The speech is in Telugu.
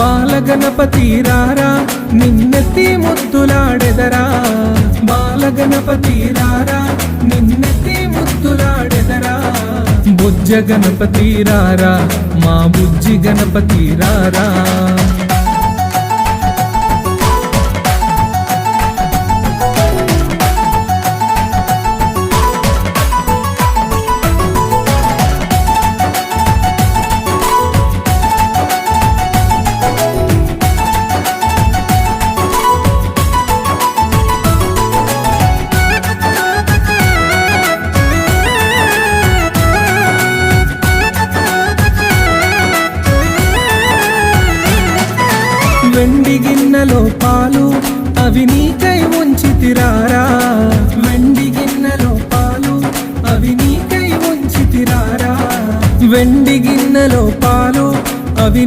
బాలగణపతి రారా నిన్నెత్తి ముద్దులాడెదరా, బాలగణపతి రారా నిన్నెత్తి ముద్దులాడెదరా, బుజ్జ గణపతి రారా మా బుజ్జి గణపతి రారా. వెండి గిన్నెలో పాలు అవి నీకై ఉంచితిరారా, వెండి గిన్నెలో పాలు అవి నీకై ఉంచితిరారా, వెండి గిన్నెలో పాలు అవి